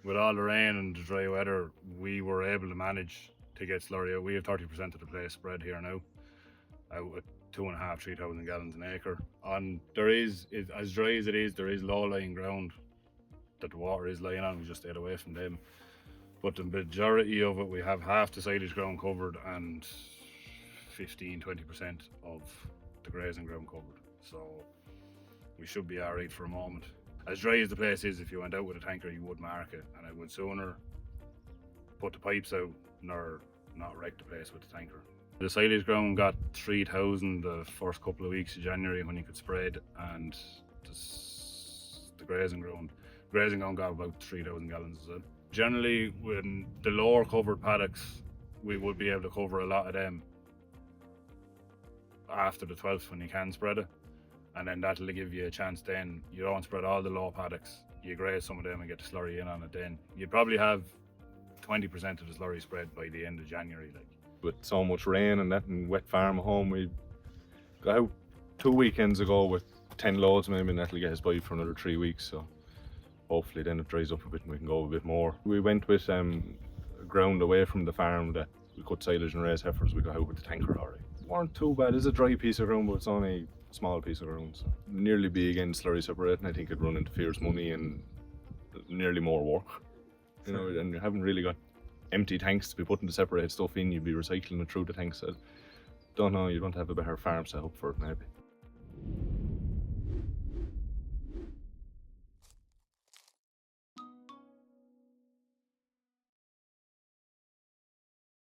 With all the rain and the dry weather, we were able to manage to get slurry out. We have 30% of the place spread here now, out with 2,500 to 3,000 gallons an acre. There is, as dry as it is, there is low-lying ground that the water is lying on. We just stayed away from them. But the majority of it, we have half the silage ground covered and 15-20% of the grazing ground covered. So we should be alright for a moment. As dry as the place is, if you went out with a tanker, you would mark it, and I would sooner put the pipes out nor not wreck the place with the tanker. The silage ground got 3,000 the first couple of weeks of January when you could spread, and the grazing ground got about 3,000 gallons as well. Generally, when the lower covered paddocks, we would be able to cover a lot of them after the 12th when you can spread it, and then that'll give you a chance. Then you don't spread all the low paddocks, you graze some of them and get the slurry in on it. Then you'd probably have 20% of the slurry spread by the end of January. Like, with so much rain and that and wet farm at home, we got out 2 weekends ago with 10 loads maybe, and that'll get us by for another 3 weeks. So hopefully then it dries up a bit and we can go a bit more. We went with ground away from the farm that we cut silage and raised heifers. We got out with the tanker already. Weren't too bad. It's a dry piece of ground, but it's only a small piece of ground. So nearly be again slurry separating. I think it'd run into fierce money and nearly more work. You know, and you haven't really got empty tanks to be putting the separate stuff in. You'd be recycling it through the tanks. I don't know, you don't have a better farm set up for it maybe.